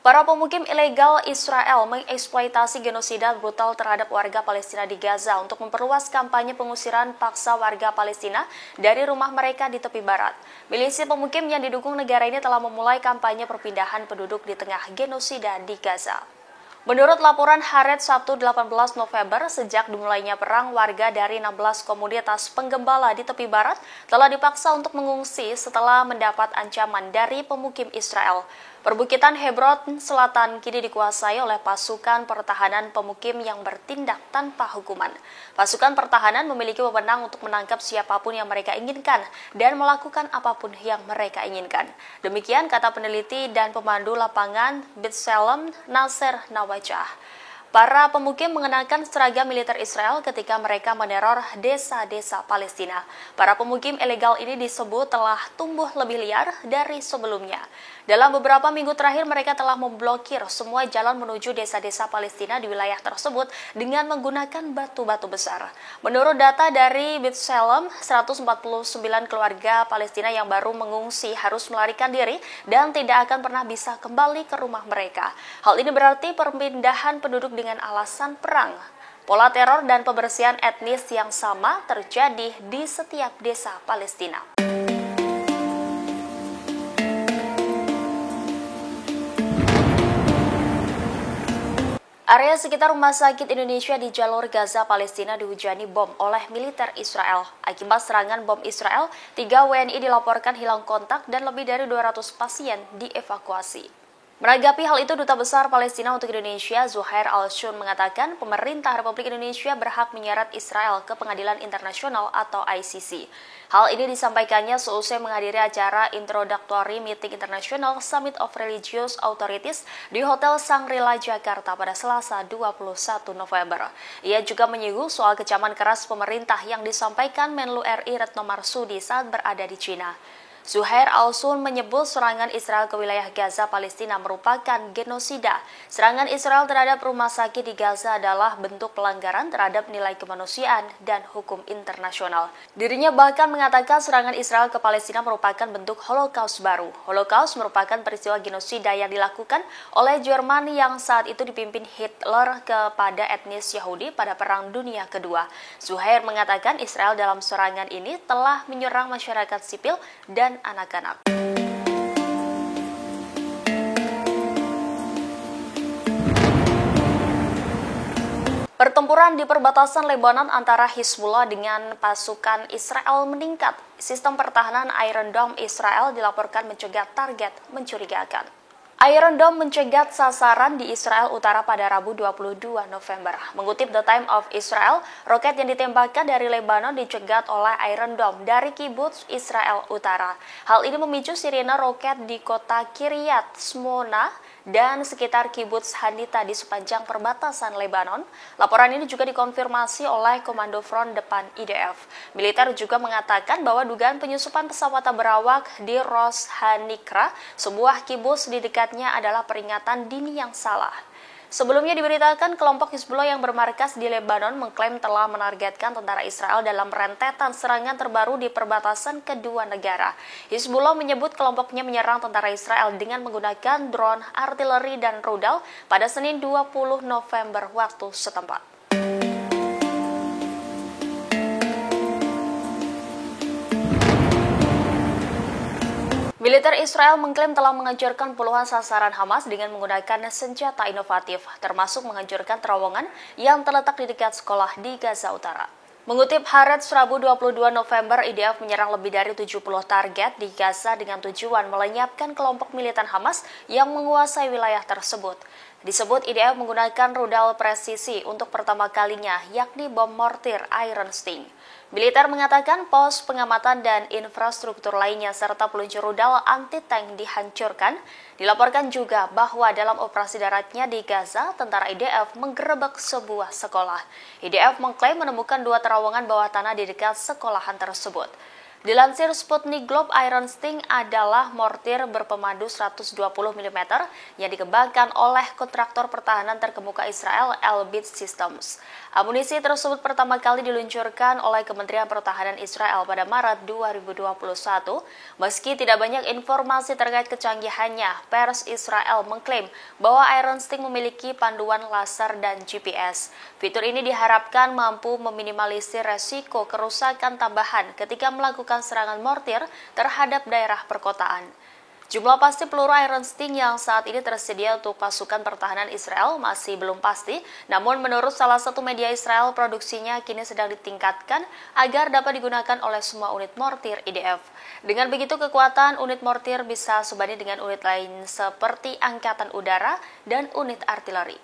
Para pemukim ilegal Israel mengeksploitasi genosida brutal terhadap warga Palestina di Gaza untuk memperluas kampanye pengusiran paksa warga Palestina dari rumah mereka di tepi barat. Milisi pemukim yang didukung negara ini telah memulai kampanye perpindahan penduduk di tengah genosida di Gaza. Menurut laporan Haaretz Sabtu 18 November, sejak dimulainya perang, warga dari 16 komunitas penggembala di tepi barat telah dipaksa untuk mengungsi setelah mendapat ancaman dari pemukim Israel. Perbukitan Hebron Selatan kini dikuasai oleh pasukan pertahanan pemukim yang bertindak tanpa hukuman. Pasukan pertahanan memiliki wewenang untuk menangkap siapapun yang mereka inginkan dan melakukan apapun yang mereka inginkan. Demikian kata peneliti dan pemandu lapangan B'Tselem Nasser Nawajah. Para pemukim mengenakan seragam militer Israel ketika mereka meneror desa-desa Palestina. Para pemukim ilegal ini disebut telah tumbuh lebih liar dari sebelumnya. Dalam beberapa minggu terakhir, mereka telah memblokir semua jalan menuju desa-desa Palestina di wilayah tersebut dengan menggunakan batu-batu besar. Menurut data dari B'Tselem, 149 keluarga Palestina yang baru mengungsi harus melarikan diri dan tidak akan pernah bisa kembali ke rumah mereka. Hal ini berarti perpindahan penduduk dengan alasan perang. Pola teror dan pembersihan etnis yang sama terjadi di setiap desa Palestina. Area sekitar Rumah Sakit Indonesia di jalur Gaza, Palestina dihujani bom oleh militer Israel. Akibat serangan bom Israel, 3 WNI dilaporkan hilang kontak dan lebih dari 200 pasien dievakuasi. Menanggapi hal itu, Duta Besar Palestina untuk Indonesia, Zuhair Al-Shun, mengatakan pemerintah Republik Indonesia berhak menyeret Israel ke Pengadilan Internasional atau ICC. Hal ini disampaikannya seusai menghadiri acara Introductory Meeting International Summit of Religious Authorities di Hotel Shangri-La, Jakarta pada Selasa 21 November. Ia juga menyinggung soal kecaman keras pemerintah yang disampaikan Menlu RI Retno Marsudi saat berada di Cina. Zuhair Al-Shun menyebut serangan Israel ke wilayah Gaza, Palestina merupakan genosida. Serangan Israel terhadap rumah sakit di Gaza adalah bentuk pelanggaran terhadap nilai kemanusiaan dan hukum internasional. Dirinya bahkan mengatakan serangan Israel ke Palestina merupakan bentuk Holocaust baru. Holocaust merupakan peristiwa genosida yang dilakukan oleh Jerman yang saat itu dipimpin Hitler kepada etnis Yahudi pada Perang Dunia Kedua. Zuhair mengatakan Israel dalam serangan ini telah menyerang masyarakat sipil dan anak-anak. Pertempuran di perbatasan Lebanon antara Hizbullah dengan pasukan Israel meningkat. Sistem pertahanan Iron Dome Israel dilaporkan mencegat target mencurigakan. Iron Dome mencegat sasaran di Israel Utara pada Rabu 22 November. Mengutip The Time of Israel, roket yang ditembakkan dari Lebanon dicegat oleh Iron Dome dari kibbutz Israel Utara. Hal ini memicu sirine roket di kota Kiryat Shmona dan sekitar kibbutz Hanita di sepanjang perbatasan Lebanon. Laporan ini juga dikonfirmasi oleh Komando Front Depan IDF. Militer juga mengatakan bahwa dugaan penyusupan pesawat berawak di Ros Hanikra, sebuah kibbutz di dekatnya adalah peringatan dini yang salah. Sebelumnya diberitakan kelompok Hizbullah yang bermarkas di Lebanon mengklaim telah menargetkan tentara Israel dalam rentetan serangan terbaru di perbatasan kedua negara. Hizbullah menyebut kelompoknya menyerang tentara Israel dengan menggunakan drone, artileri, dan rudal pada Senin 20 November waktu setempat. Militer Israel mengklaim telah menghancurkan puluhan sasaran Hamas dengan menggunakan senjata inovatif, termasuk menghancurkan terowongan yang terletak di dekat sekolah di Gaza Utara. Mengutip Haaretz Rabu 22 November, IDF menyerang lebih dari 70 target di Gaza dengan tujuan melenyapkan kelompok militan Hamas yang menguasai wilayah tersebut. Disebut IDF menggunakan rudal presisi untuk pertama kalinya, yakni bom mortir Iron Sting. Militer mengatakan pos pengamatan dan infrastruktur lainnya serta peluncur rudal anti-tank dihancurkan. Dilaporkan juga bahwa dalam operasi daratnya di Gaza, tentara IDF menggerebek sebuah sekolah. IDF mengklaim menemukan 2 terowongan bawah tanah di dekat sekolahan tersebut. Dilansir Sputnik Globe, Iron Sting adalah mortir berpemandu 120 mm yang dikembangkan oleh kontraktor pertahanan terkemuka Israel, Elbit Systems. Amunisi tersebut pertama kali diluncurkan oleh Kementerian Pertahanan Israel pada Maret 2021. Meski tidak banyak informasi terkait kecanggihannya, pers Israel mengklaim bahwa Iron Sting memiliki panduan laser dan GPS. Fitur ini diharapkan mampu meminimalisir resiko kerusakan tambahan ketika melakukan serangan mortir terhadap daerah perkotaan. Jumlah pasti peluru Iron Sting yang saat ini tersedia untuk pasukan pertahanan Israel masih belum pasti, namun menurut salah satu media Israel, produksinya kini sedang ditingkatkan agar dapat digunakan oleh semua unit mortir IDF. Dengan begitu, kekuatan unit mortir bisa sebanding dengan unit lain seperti Angkatan Udara dan unit artileri.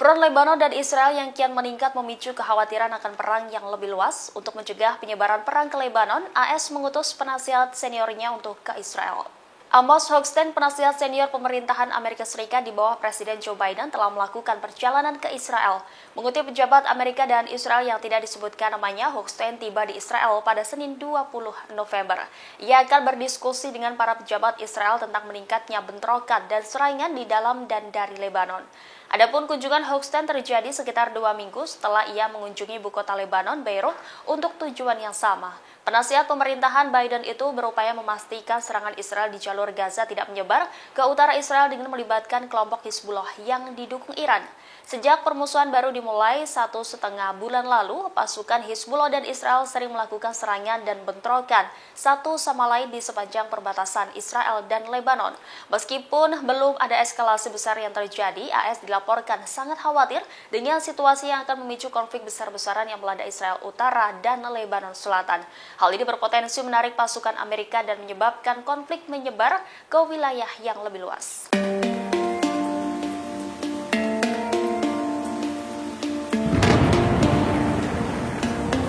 Front Lebanon dan Israel yang kian meningkat memicu kekhawatiran akan perang yang lebih luas. Untuk mencegah penyebaran perang ke Lebanon, AS mengutus penasihat seniornya untuk ke Israel. Amos Hochstein, penasihat senior pemerintahan Amerika Serikat di bawah Presiden Joe Biden, telah melakukan perjalanan ke Israel. Mengutip pejabat Amerika dan Israel yang tidak disebutkan namanya, Hochstein tiba di Israel pada Senin 20 November. Ia akan berdiskusi dengan para pejabat Israel tentang meningkatnya bentrokan dan serangan di dalam dan dari Lebanon. Adapun kunjungan Hochstein terjadi sekitar 2 minggu setelah ia mengunjungi ibu kota Lebanon, Beirut, untuk tujuan yang sama. Penasihat pemerintahan Biden itu berupaya memastikan serangan Israel di jalur Gaza tidak menyebar ke utara Israel dengan melibatkan kelompok Hizbullah yang didukung Iran. Sejak permusuhan baru dimulai 1,5 bulan lalu, pasukan Hizbullah dan Israel sering melakukan serangan dan bentrokan satu sama lain di sepanjang perbatasan Israel dan Lebanon. Meskipun belum ada eskalasi besar yang terjadi, AS dilaporkan sangat khawatir dengan situasi yang akan memicu konflik besar-besaran yang melanda Israel Utara dan Lebanon Selatan. Hal ini berpotensi menarik pasukan Amerika dan menyebabkan konflik menyebar ke wilayah yang lebih luas.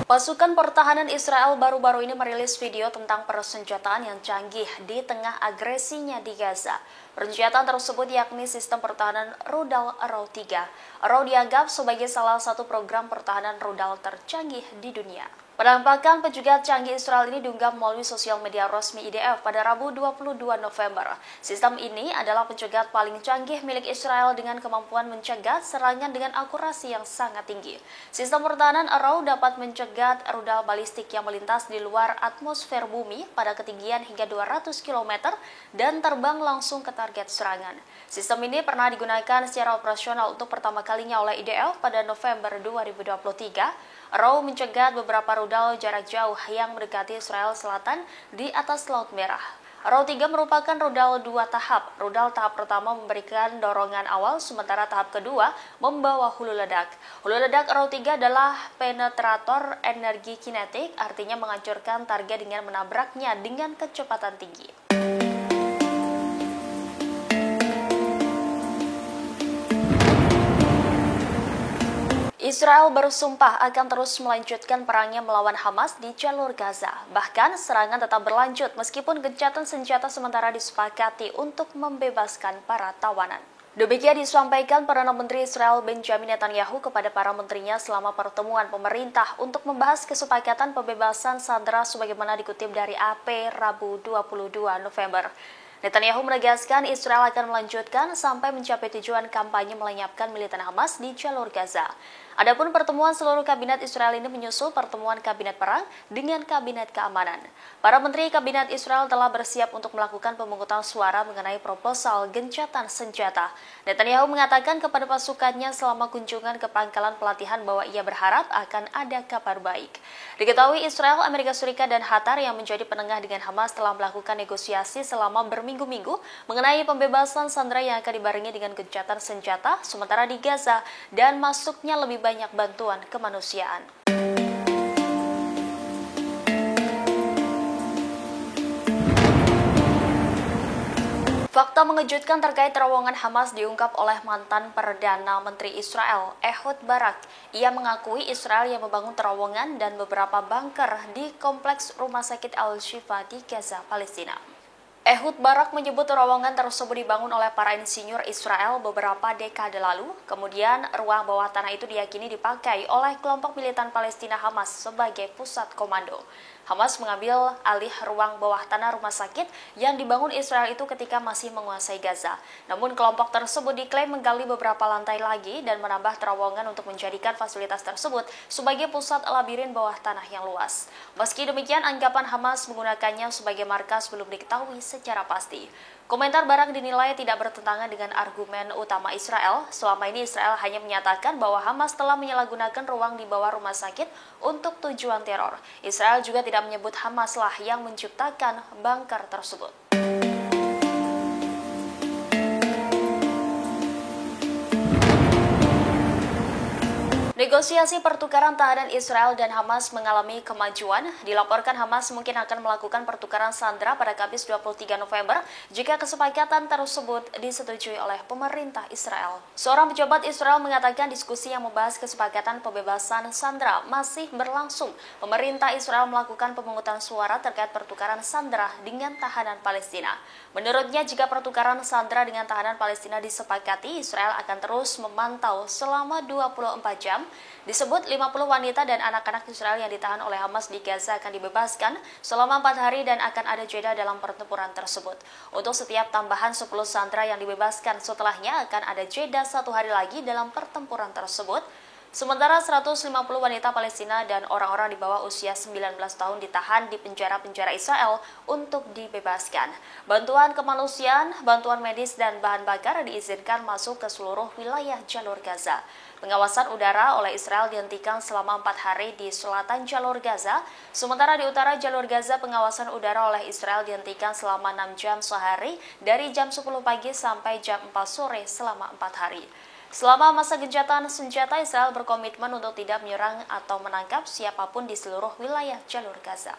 Pasukan pertahanan Israel baru-baru ini merilis video tentang persenjataan yang canggih di tengah agresinya di Gaza. Persenjataan tersebut yakni sistem pertahanan rudal Arrow 3. Arrow dianggap sebagai salah satu program pertahanan rudal tercanggih di dunia. Penampakan penjagat canggih Israel ini diunggah melalui sosial media resmi IDF pada Rabu 22 November. Sistem ini adalah pencegat paling canggih milik Israel dengan kemampuan mencegat serangan dengan akurasi yang sangat tinggi. Sistem pertahanan Arrow dapat mencegat rudal balistik yang melintas di luar atmosfer bumi pada ketinggian hingga 200 km dan terbang langsung ke target serangan. Sistem ini pernah digunakan secara operasional untuk pertama kalinya oleh IDF pada November 2023. Arrow mencegat beberapa rudal jarak jauh yang mendekati Israel Selatan di atas Laut Merah. Arrow 3 merupakan rudal 2 tahap. Rudal tahap pertama memberikan dorongan awal, sementara tahap kedua membawa hulu ledak. Hulu ledak Arrow 3 adalah penetrator energi kinetik, artinya menghancurkan target dengan menabraknya dengan kecepatan tinggi. Israel bersumpah akan terus melanjutkan perangnya melawan Hamas di jalur Gaza. Bahkan serangan tetap berlanjut meskipun gencatan senjata sementara disepakati untuk membebaskan para tawanan. Demikian disampaikan Perdana Menteri Israel Benjamin Netanyahu kepada para menterinya selama pertemuan pemerintah untuk membahas kesepakatan pembebasan sandera sebagaimana dikutip dari AP Rabu 22 November. Netanyahu menegaskan Israel akan melanjutkan sampai mencapai tujuan kampanye melenyapkan militan Hamas di jalur Gaza. Adapun pertemuan seluruh kabinet Israel ini menyusul pertemuan kabinet perang dengan kabinet keamanan. Para menteri kabinet Israel telah bersiap untuk melakukan pemungutan suara mengenai proposal gencatan senjata. Netanyahu mengatakan kepada pasukannya selama kunjungan ke pangkalan pelatihan bahwa ia berharap akan ada kabar baik. Diketahui Israel, Amerika Serikat, dan Qatar yang menjadi penengah dengan Hamas telah melakukan negosiasi selama berminggu-minggu mengenai pembebasan sandera yang akan dibarengi dengan gencatan senjata sementara di Gaza dan masuknya lebih banyak bantuan kemanusiaan. Fakta mengejutkan terkait terowongan Hamas diungkap oleh mantan Perdana Menteri Israel, Ehud Barak. Ia mengakui Israel yang membangun terowongan dan beberapa bunker di kompleks Rumah Sakit Al-Shifa di Gaza, Palestina. Ehud Barak menyebut terowongan tersebut dibangun oleh para insinyur Israel beberapa dekade lalu. Kemudian, ruang bawah tanah itu diyakini dipakai oleh kelompok militan Palestina Hamas sebagai pusat komando. Hamas mengambil alih ruang bawah tanah rumah sakit yang dibangun Israel itu ketika masih menguasai Gaza. Namun kelompok tersebut diklaim menggali beberapa lantai lagi dan menambah terowongan untuk menjadikan fasilitas tersebut sebagai pusat labirin bawah tanah yang luas. Meski demikian, anggapan Hamas menggunakannya sebagai markas belum diketahui secara pasti. Komentar Barak dinilai tidak bertentangan dengan argumen utama Israel. Selama ini Israel hanya menyatakan bahwa Hamas telah menyalahgunakan ruang di bawah rumah sakit untuk tujuan teror. Israel juga tidak menyebut Hamas lah yang menciptakan bunker tersebut. Negosiasi pertukaran tahanan Israel dan Hamas mengalami kemajuan. Dilaporkan Hamas mungkin akan melakukan pertukaran sandera pada Kamis 23 November jika kesepakatan tersebut disetujui oleh pemerintah Israel. Seorang pejabat Israel mengatakan diskusi yang membahas kesepakatan pembebasan sandera masih berlangsung. Pemerintah Israel melakukan pemungutan suara terkait pertukaran sandera dengan tahanan Palestina. Menurutnya, jika pertukaran sandera dengan tahanan Palestina disepakati, Israel akan terus memantau selama 24 jam. Disebut 50 wanita dan anak-anak Israel yang ditahan oleh Hamas di Gaza akan dibebaskan selama 4 hari dan akan ada jeda dalam pertempuran tersebut. Untuk setiap tambahan 10 sandera yang dibebaskan setelahnya akan ada jeda 1 hari lagi dalam pertempuran tersebut. Sementara 150 wanita Palestina dan orang-orang di bawah usia 19 tahun ditahan di penjara-penjara Israel untuk dibebaskan. Bantuan kemanusiaan, bantuan medis, dan bahan bakar diizinkan masuk ke seluruh wilayah jalur Gaza. Pengawasan udara oleh Israel dihentikan selama 4 hari di selatan jalur Gaza. Sementara di utara jalur Gaza, pengawasan udara oleh Israel dihentikan selama 6 jam sehari dari jam 10 pagi sampai jam 4 sore selama 4 hari. Selama masa gencatan senjata, Israel berkomitmen untuk tidak menyerang atau menangkap siapapun di seluruh wilayah jalur Gaza.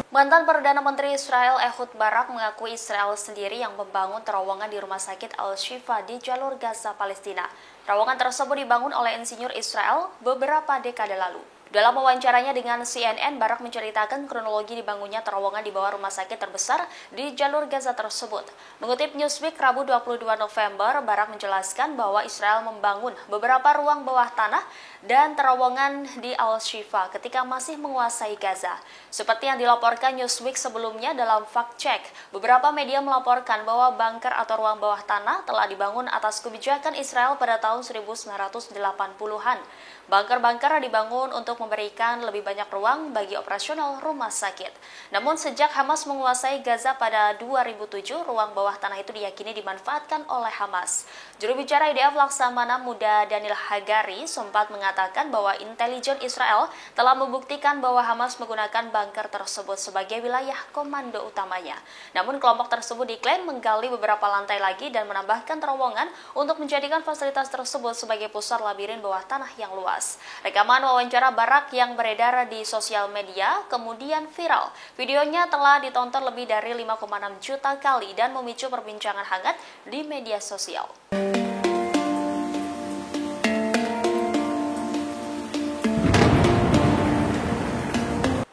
Mantan Perdana Menteri Israel Ehud Barak mengakui Israel sendiri yang membangun terowongan di Rumah Sakit Al-Shifa di jalur Gaza, Palestina. Terowongan tersebut dibangun oleh insinyur Israel beberapa dekade lalu. Dalam wawancaranya dengan CNN, Barak menceritakan kronologi dibangunnya terowongan di bawah rumah sakit terbesar di jalur Gaza tersebut. Mengutip Newsweek Rabu 22 November, Barak menjelaskan bahwa Israel membangun beberapa ruang bawah tanah dan terowongan di Al-Shifa ketika masih menguasai Gaza. Seperti yang dilaporkan Newsweek sebelumnya dalam fact check, beberapa media melaporkan bahwa bunker atau ruang bawah tanah telah dibangun atas kebijakan Israel pada tahun 1980-an. Bunker-bunker dibangun untuk memberikan lebih banyak ruang bagi operasional rumah sakit. Namun sejak Hamas menguasai Gaza pada 2007, ruang bawah tanah itu diyakini dimanfaatkan oleh Hamas. Juru bicara IDF Laksamana Muda Daniel Hagari sempat mengatakan bahwa intelijen Israel telah membuktikan bahwa Hamas menggunakan bunker tersebut sebagai wilayah komando utamanya. Namun kelompok tersebut diklaim menggali beberapa lantai lagi dan menambahkan terowongan untuk menjadikan fasilitas tersebut sebagai pusat labirin bawah tanah yang luas. Rekaman wawancara Barak yang beredar di sosial media kemudian viral. Videonya telah ditonton lebih dari 5,6 juta kali dan memicu perbincangan hangat di media sosial.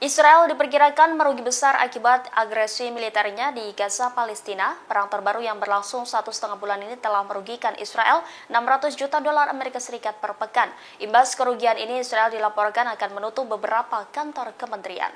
Israel diperkirakan merugi besar akibat agresi militernya di Gaza, Palestina. Perang terbaru yang berlangsung 1,5 bulan ini telah merugikan Israel 600 juta dolar Amerika Serikat per pekan. Imbas kerugian ini, Israel dilaporkan akan menutup beberapa kantor kementerian.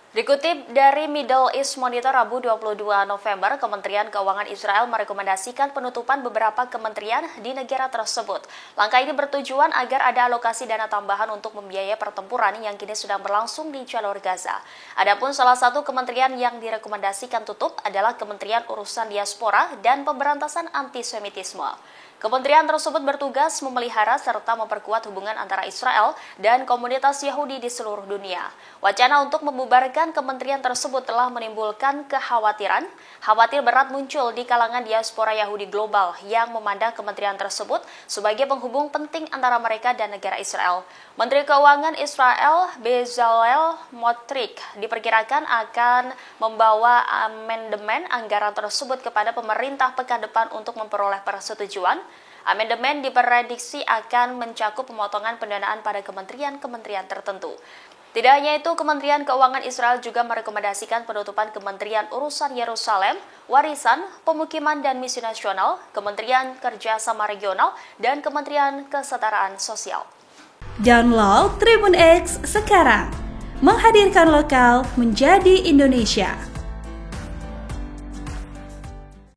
Dikutip dari Middle East Monitor Rabu 22 November, Kementerian Keuangan Israel merekomendasikan penutupan beberapa kementerian di negara tersebut. Langkah ini bertujuan agar ada alokasi dana tambahan untuk membiayai pertempuran yang kini sedang berlangsung di jalur Gaza. Adapun salah satu kementerian yang direkomendasikan tutup adalah Kementerian Urusan Diaspora dan Pemberantasan Antisemitisme. Kementerian tersebut bertugas memelihara serta memperkuat hubungan antara Israel dan komunitas Yahudi di seluruh dunia. Wacana untuk membubarkan kementerian tersebut telah menimbulkan kekhawatiran. Khawatir berat muncul di kalangan diaspora Yahudi global yang memandang kementerian tersebut sebagai penghubung penting antara mereka dan negara Israel. Menteri Keuangan Israel Bezalel Smotrich diperkirakan akan membawa amandemen anggaran tersebut kepada pemerintah pekan depan untuk memperoleh persetujuan. Amandemen diprediksi akan mencakup pemotongan pendanaan pada kementerian-kementerian tertentu. Tidak hanya itu, Kementerian Keuangan Israel juga merekomendasikan penutupan Kementerian Urusan Yerusalem, Warisan, Pemukiman dan Misi Nasional, Kementerian Kerjasama Regional, dan Kementerian Kesetaraan Sosial. Download Tribun X sekarang, menghadirkan lokal menjadi Indonesia.